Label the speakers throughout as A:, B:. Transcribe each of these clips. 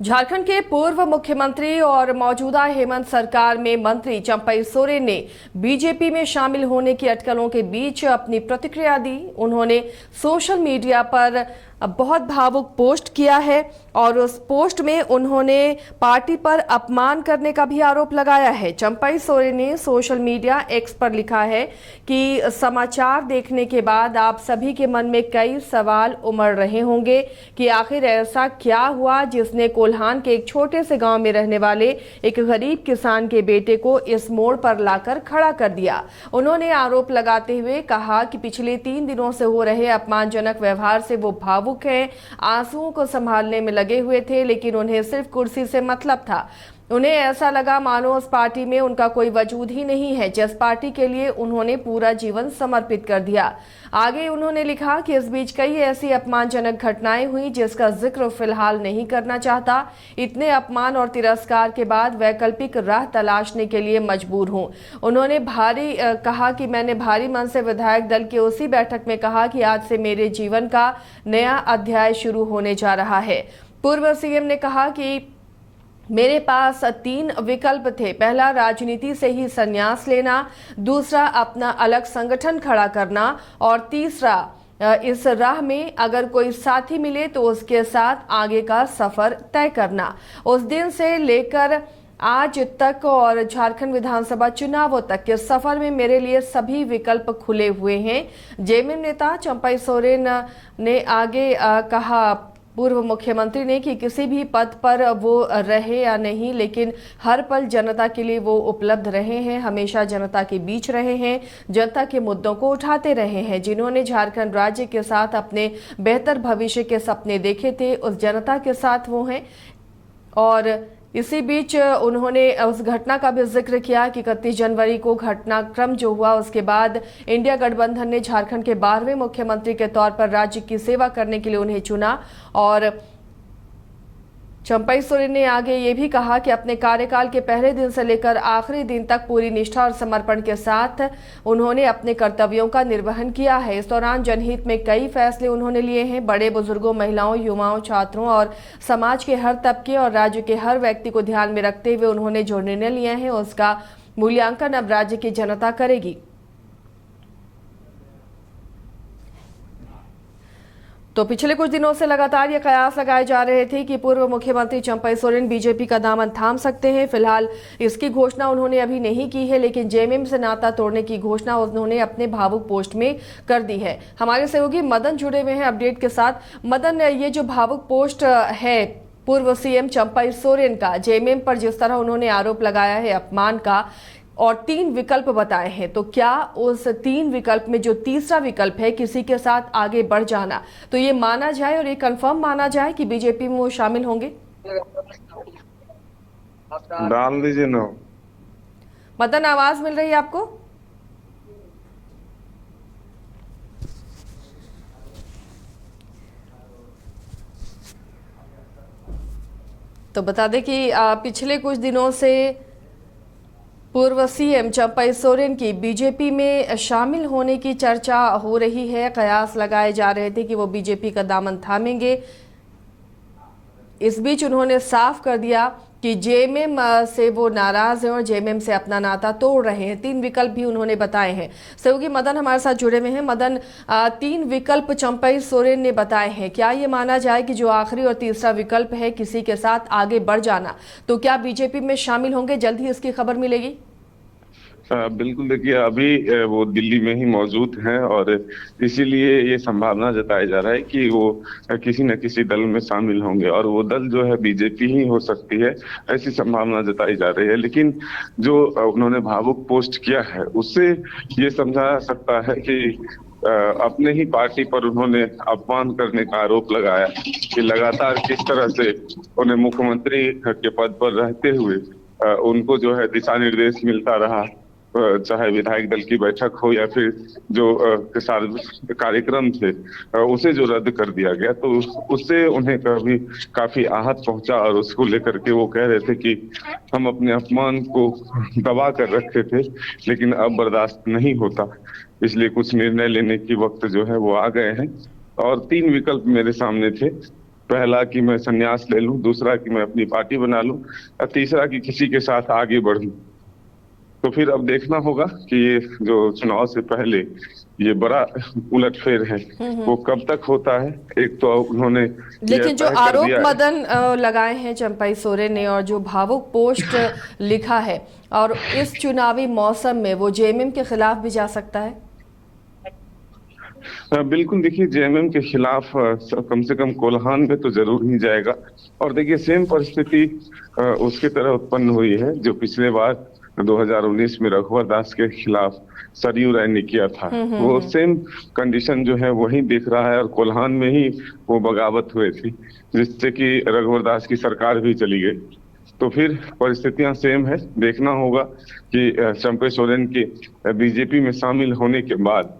A: झारखंड के पूर्व मुख्यमंत्री और मौजूदा हेमंत सरकार में मंत्री चंपई सोरेन ने बीजेपी में शामिल होने की अटकलों के बीच अपनी प्रतिक्रिया दी। उन्होंने सोशल मीडिया पर बहुत भावुक पोस्ट किया है और उस पोस्ट में उन्होंने पार्टी पर अपमान करने का भी आरोप लगाया है। चंपई सोरेन ने सोशल मीडिया एक्स पर लिखा है कि समाचार देखने के बाद आप सभी के मन में कई सवाल उमड़ रहे होंगे कि आखिर ऐसा क्या हुआ जिसने कोल्हान के एक छोटे से गांव में रहने वाले एक गरीब किसान के बेटे को इस मोड़ पर लाकर खड़ा कर दिया। उन्होंने आरोप लगाते हुए कहा कि पिछले 3 दिनों से हो रहे अपमानजनक व्यवहार से वो भावुक हैं, आंसुओं को संभालने में लगे हुए थे, लेकिन उन्हें सिर्फ कुर्सी से मतलब था। उन्हें ऐसा लगा मानो उस पार्टी में उनका कोई वजूद ही नहीं है जिस पार्टी के लिए उन्होंने पूरा जीवन समर्पित कर दिया। आगे उन्होंने लिखा कि इस बीच कई ऐसी अपमानजनक घटनाएं हुई जिसका जिक्र फिलहाल नहीं करना चाहता। इतने अपमान और तिरस्कार के बाद वैकल्पिक राह तलाशने के लिए मजबूर हूं। उन्होंने कहा कि मैंने भारी मन से विधायक दल की उसी बैठक में कहा कि आज से मेरे जीवन का नया अध्याय शुरू होने जा रहा है। पूर्व सीएम ने कहा कि मेरे पास 3 विकल्प थे। पहला, राजनीति से ही संन्यास लेना, दूसरा, अपना अलग संगठन खड़ा करना और तीसरा, इस राह में अगर कोई साथी मिले तो उसके साथ आगे का सफर तय करना। उस दिन से लेकर आज तक और झारखंड विधानसभा चुनावों तक के सफर में मेरे लिए सभी विकल्प खुले हुए हैं। जेएमएम नेता चंपई सोरेन ने आगे कहा, पूर्व मुख्यमंत्री ने कि किसी भी पद पर वो रहे या नहीं, लेकिन हर पल जनता के लिए वो उपलब्ध रहे हैं, हमेशा जनता के बीच रहे हैं, जनता के मुद्दों को उठाते रहे हैं। जिन्होंने झारखंड राज्य के साथ अपने बेहतर भविष्य के सपने देखे थे, उस जनता के साथ वो हैं। और इसी बीच उन्होंने उस घटना का भी जिक्र किया कि 31 जनवरी को घटनाक्रम जो हुआ उसके बाद इंडिया गठबंधन ने झारखंड के 12वें मुख्यमंत्री के तौर पर राज्य की सेवा करने के लिए उन्हें चुना। और चंपई सोरेन ने आगे ये भी कहा कि अपने कार्यकाल के पहले दिन से लेकर आखिरी दिन तक पूरी निष्ठा और समर्पण के साथ उन्होंने अपने कर्तव्यों का निर्वहन किया है। इस दौरान जनहित में कई फैसले उन्होंने लिए हैं। बड़े बुजुर्गों, महिलाओं, युवाओं, छात्रों और समाज के हर तबके और राज्य के हर व्यक्ति को ध्यान में रखते हुए उन्होंने जो निर्णय लिए हैं उसका मूल्यांकन अब राज्य की जनता करेगी। तो पिछले कुछ दिनों से लगातार ये कयास लगाए जा रहे थे कि पूर्व मुख्यमंत्री चंपई सोरेन बीजेपी का दामन थाम सकते हैं। फिलहाल इसकी घोषणा उन्होंने अभी नहीं की है, लेकिन जेएमएम से नाता तोड़ने की घोषणा उन्होंने अपने भावुक पोस्ट में कर दी है। हमारे सहयोगी मदन जुड़े हुए हैं अपडेट के साथ। मदन, ये जो भावुक पोस्ट है पूर्व सीएम चंपई सोरेन का जेएमएम पर जिस तरह उन्होंने आरोप लगाया है अपमान का और 3 विकल्प बताए हैं, तो क्या उस 3 विकल्प में जो तीसरा विकल्प है किसी के साथ आगे बढ़ जाना, तो ये माना जाए और ये कंफर्म माना जाए कि बीजेपी में वो शामिल होंगे?
B: डाल दीजिए ना।
A: मदन, आवाज मिल रही है आपको? तो बता दें कि पिछले कुछ दिनों से पूर्व सीएम चंपई सोरेन की बीजेपी में शामिल होने की चर्चा हो रही है। कयास लगाए जा रहे थे कि वो बीजेपी का दामन थामेंगे। इस बीच उन्होंने साफ कर दिया कि जेएमएम से वो नाराज हैं और जेएमएम से अपना नाता तोड़ रहे हैं। 3 विकल्प भी उन्होंने बताए हैं। सहयोगी मदन हमारे साथ जुड़े हुए हैं। मदन, 3 विकल्प चंपई सोरेन ने बताए हैं, क्या ये माना जाए कि जो आखिरी और तीसरा विकल्प है किसी के साथ आगे बढ़ जाना, तो क्या बीजेपी में शामिल होंगे? जल्द ही इसकी खबर मिलेगी?
B: बिल्कुल, देखिए अभी वो दिल्ली में ही मौजूद हैं और इसीलिए ये संभावना जताया जा रहा है कि वो किसी न किसी दल में शामिल होंगे और वो दल जो है बीजेपी ही हो सकती है, ऐसी संभावना जताई जा रही है। लेकिन जो उन्होंने भावुक पोस्ट किया है उससे ये समझा जा सकता है कि अपने ही पार्टी पर उन्होंने अपमान करने का आरोप लगाया कि लगातार किस तरह से उन्हें मुख्यमंत्री के पद पर रहते हुए उनको जो है दिशा निर्देश मिलता रहा, चाहे विधायक दल की बैठक हो या फिर जो कार्यक्रम थे उसे जो रद्द कर दिया गया, तो उससे उन्हें काफी आहत पहुंचा और उसको लेकर के वो कह रहे थे कि हम अपने अपमान को दबा कर रखे थे लेकिन अब बर्दाश्त नहीं होता, इसलिए कुछ निर्णय लेने की वक्त जो है वो आ गए हैं। और 3 विकल्प मेरे सामने थे पहला कि मैं संन्यास ले लूं, दूसरा कि मैं अपनी पार्टी बना लूं, और तीसरा कि किसी के साथ आगे बढ़ूं। तो फिर अब देखना होगा कि ये जो चुनाव से पहले ये बड़ा उलटफेर है वो कब तक होता है। एक तो उन्होंने ये
A: लेकिन जो
B: तय कर
A: आरोप
B: दिया है।
A: मदन लगाए हैं चंपई सोरेन ने और जो भावुक पोस्ट लिखा है, और इस चुनावी मौसम में वो जेएमएम के खिलाफ भी जा सकता है।
B: बिल्कुल, देखिए जेएमएम के खिलाफ कम से कम कोल्हान में तो जरूर ही जाएगा। और देखिए सेम परिस्थिति उसकी तरह उत्पन्न हुई है जो पिछले बार 2019 में रघुवर दास के खिलाफ सरयू राय ने किया था। वो सेम कंडीशन जो है वही दिख रहा है, और कोल्हान में ही वो बगावत हुए थी जिससे कि रघुवर दास की सरकार भी चली गई। तो फिर परिस्थितियां सेम है। देखना होगा कि चंपई सोरेन के बीजेपी में शामिल होने के बाद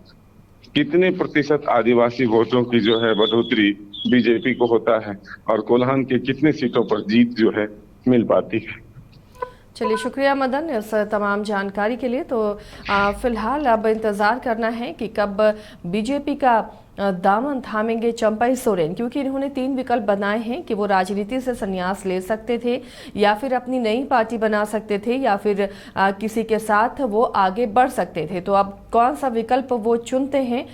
B: कितने प्रतिशत आदिवासी वोटों की जो है बढ़ोतरी बीजेपी को होता है, और कोल्हान के कितने सीटों पर जीत जो है मिल पाती है।
A: चलिए, शुक्रिया मदन इस तमाम जानकारी के लिए। तो फिलहाल अब इंतज़ार करना है कि कब बीजेपी का दामन थामेंगे चंपई सोरेन, क्योंकि इन्होंने 3 विकल्प बनाए हैं कि वो राजनीति से संन्यास ले सकते थे, या फिर अपनी नई पार्टी बना सकते थे, या फिर किसी के साथ वो आगे बढ़ सकते थे। तो अब कौन सा विकल्प वो चुनते हैं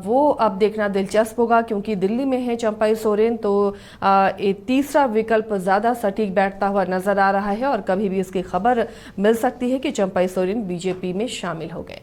A: वो अब देखना दिलचस्प होगा, क्योंकि दिल्ली में है चंपई सोरेन। तो तीसरा विकल्प ज़्यादा सटीक बैठता हुआ नजर आ रहा है, और कभी भी इसकी खबर मिल सकती है कि चंपई सोरेन बीजेपी में शामिल हो गए।